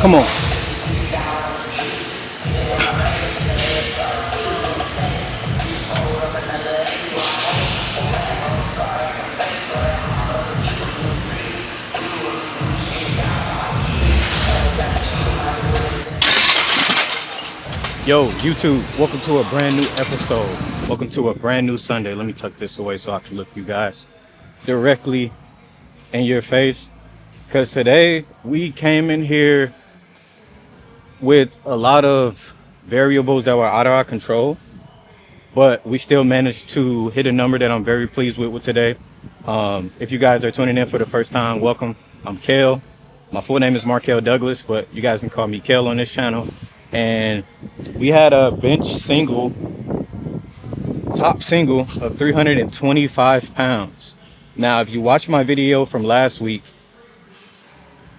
Come on. Yo, YouTube, welcome to a brand new episode. Welcome to a brand new Sunday. Let me tuck this away so I can look you guys directly in your face. Because today we came in here with a lot of variables that were out of our control, but we still managed to hit a number that I'm very pleased with today. If you guys are tuning in for the first time, welcome. I'm Kale. My full name is Markel Douglas, but you guys can call me Kale on this channel. And we had a bench single, top single of 325 pounds. Now, if you watch my video from last week,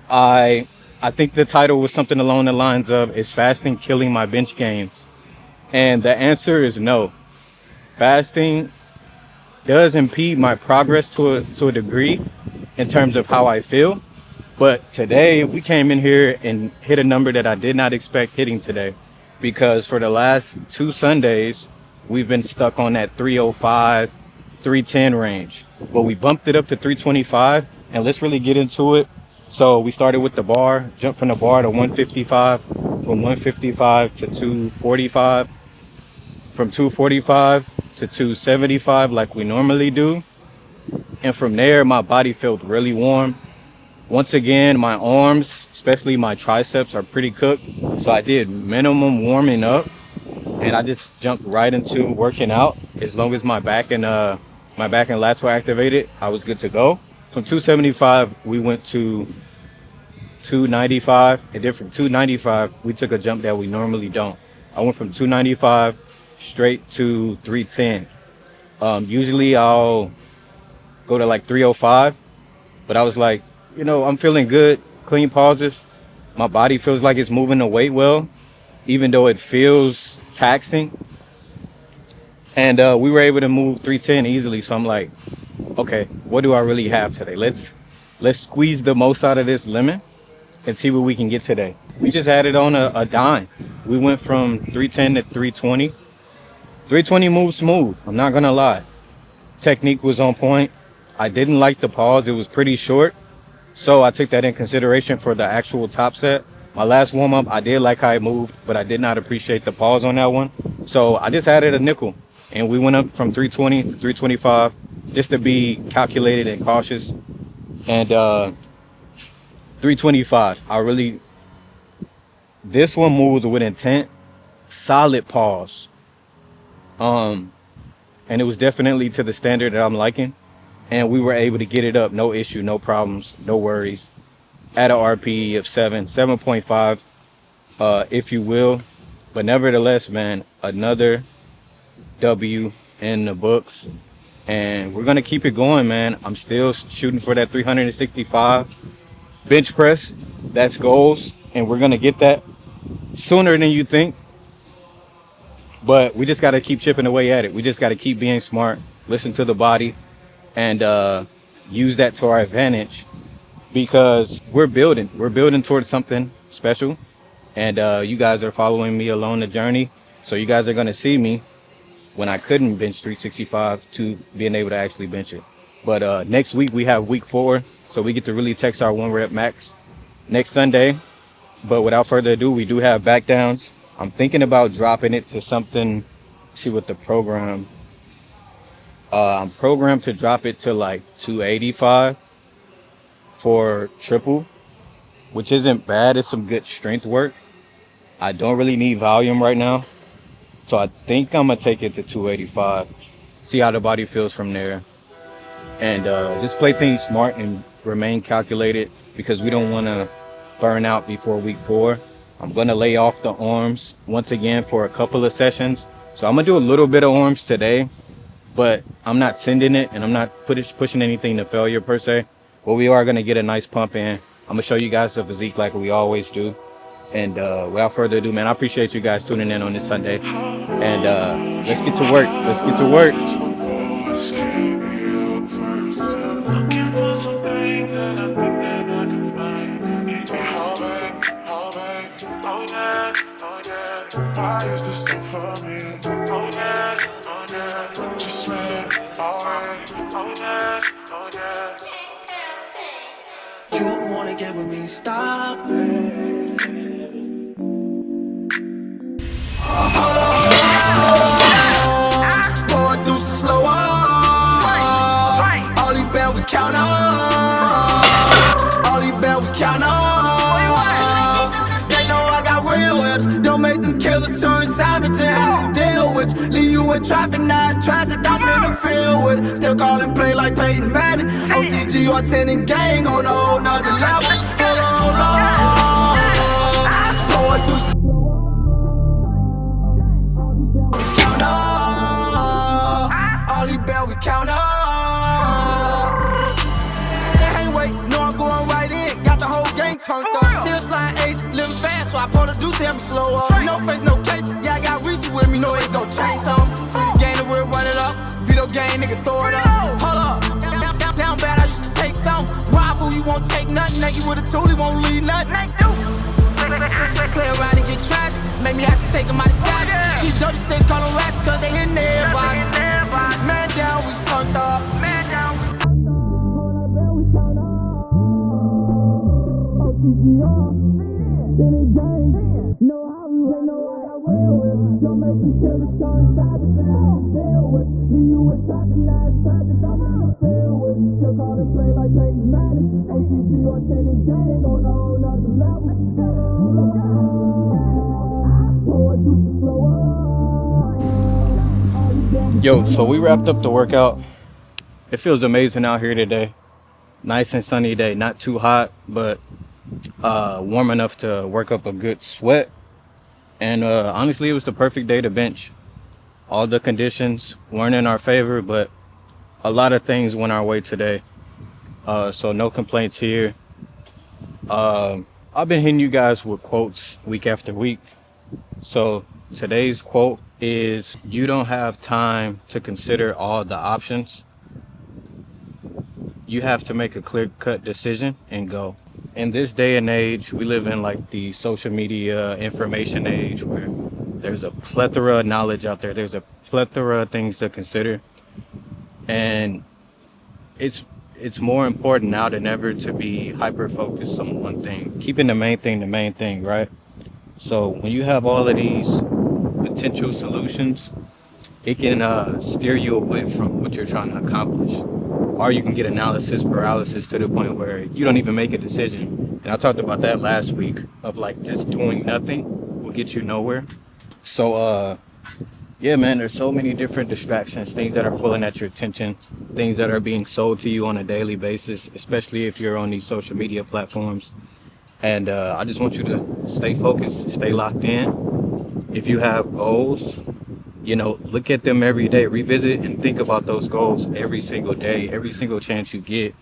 I think the title was something along the lines of, is fasting killing my bench gains? And the answer is no. Fasting does impede my progress to a degree in terms of how I feel. But today we came in here and hit a number that I did not expect hitting today, because for the last 2 Sundays, we've been stuck on that 305, 310 range. But we bumped it up to 325, and let's really get into it. So we started with the bar, jumped from the bar to 155, from 155 to 245, from 245 to 275 like we normally do. And from there, my body felt really warm. Once again, my arms, especially my triceps, are pretty cooked. So I did minimum warming up, and I just jumped right into working out. As long as my back and lats were activated, I was good to go. From 275, we went to 295, and then from 295, we took a jump that we normally don't. I went from 295 straight to 310. Usually I'll go to like 305, but I was like, I'm feeling good, clean pauses. My body feels like it's moving the weight well, even though it feels taxing. And we were able to move 310 easily. So I'm like, okay, what do I really have today? Let's squeeze the most out of this lemon and see what we can get today. We just added on a dime. We went from 310 to 320. 320 moved smooth, I'm not gonna lie. Technique was on point. I didn't like the pause, it was pretty short. So I took that in consideration for the actual top set. My last warm-up, I did like how it moved, but I did not appreciate the pause on that one. So I just added a nickel, and we went up from 320 to 325 just to be calculated and cautious. And 325, this one moved with intent, solid pause. And it was definitely to the standard that I'm liking. And we were able to get it up, no issue, no problems, no worries, at a RPE of 7.5, if you will. But nevertheless, man, another W in the books. And we're going to keep it going, man. I'm still shooting for that 365 bench press. That's goals. And we're going to get that sooner than you think. But we just got to keep chipping away at it. We just got to keep being smart, listen to the body, and use that to our advantage, because we're building towards something special. And you guys are following me along the journey. So you guys are going to see me when I couldn't bench 365 to being able to actually bench it. But next week we have week 4. So we get to really text our 1 rep max next Sunday. But without further ado, we do have back downs. I'm thinking about dropping it to something, see what the program, I'm programmed to drop it to like 285 for triple, which isn't bad. It's some good strength work. I don't really need volume right now. So I think I'm gonna take it to 285, see how the body feels from there. And just play things smart and remain calculated, because we don't wanna burn out before week 4. I'm gonna lay off the arms once again for a couple of sessions. So I'm gonna do a little bit of arms today, but I'm not sending it, and I'm not pushing anything to failure per se. But we are gonna get a nice pump in. I'm gonna show you guys the physique like we always do. And without further ado, man, I appreciate you guys tuning in on this Sunday. And let's get to work. Let's get to work. Looking for some things that I think that I can find. Oh yeah, oh yeah. You wanna get with me, stop it. Boy, do slow up. All these bell we count on. All these bell we count on. They know I got real whips. Don't make them killers turn savage and have to deal with. Leave you in traffic, now it's tragic. I'm in the field with it. Still call and play like Peyton Manning. OTG or 10 and gang on a whole nother level. Hold on. Boy, do slow up. Count on. All these bell we count on. I'm going right in, got the whole gang turned up. Still slide ace, living fast, so I pull the deuce, tell me slow up. No face, no case, yeah, I got Reese with me, know it gon' change some. Free the game, and we'll run it up. Video game, nigga, throw it up. Hold up, down bad, I used to take some. Rival, you won't take nothing, naked with a tool, he won't leave nothing. Play around and get tragic, make me have to take him out of side. These dirty sticks call them rats, cause they hitting everybody. Man down, we turned up. Man down, we Yo, so we wrapped up the workout. It feels amazing out here today. Nice and sunny day, not too hot, but warm enough to work up a good sweat. And honestly, it was the perfect day to bench. All the conditions weren't in our favor, but a lot of things went our way today. So no complaints here. I've been hitting you guys with quotes week after week. So today's quote is, you don't have time to consider all the options. You have to make a clear-cut decision and go. In this day and age, we live in like the social media information age where there's a plethora of knowledge out there. There's a plethora of things to consider. And it's more important now than ever to be hyper-focused on one thing. Keeping the main thing, right? So when you have all of these potential solutions, it can steer you away from what you're trying to accomplish. Or you can get analysis paralysis to the point where you don't even make a decision. And I talked about that last week of like just doing nothing will get you nowhere. So yeah, man, there's so many different distractions, things that are pulling at your attention, things that are being sold to you on a daily basis, especially if you're on these social media platforms. And I just want you to stay focused, stay locked in. If you have goals, you know, look at them every day, revisit and think about those goals every single day, every single chance you get,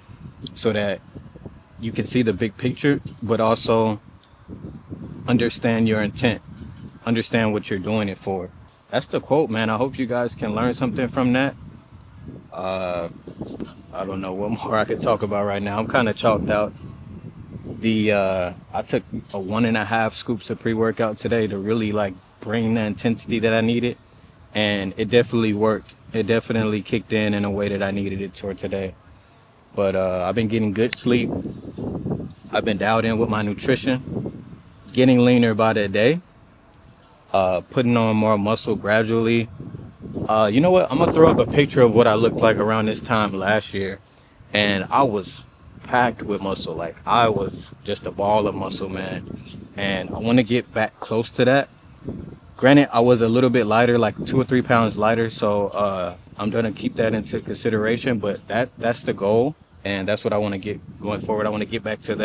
so that you can see the big picture, but also understand your intent, understand what you're doing it for. That's the quote, man. I hope you guys can learn something from that. I don't know what more I could talk about right now. I'm kind of chalked out. I took a 1.5 scoops of pre-workout today to really like bring the intensity that I needed. And it definitely worked. It definitely kicked in a way that I needed it for today. But I've been getting good sleep. I've been dialed in with my nutrition, getting leaner by the day, putting on more muscle gradually. You know what? I'm going to throw up a picture of what I looked like around this time last year. And I was packed with muscle. Like, I was just a ball of muscle, man. And I want to get back close to that. Granted, I was a little bit lighter, like 2 or 3 pounds lighter, so I'm gonna keep that into consideration. But that's the goal, and that's what I want to get going forward. I want to get back to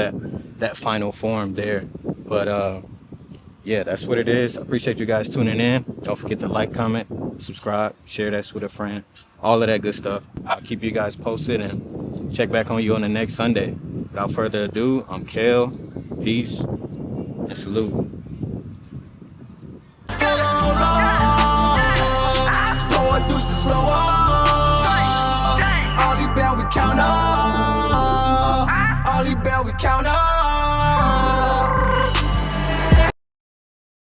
that final form there. But yeah, that's what it is. I appreciate you guys tuning in. Don't forget to like, comment, subscribe, share that with a friend, all of that good stuff. I'll keep you guys posted and check back on you on the next Sunday. Without further ado, I'm Kale. Peace and salute. All these bell we count on.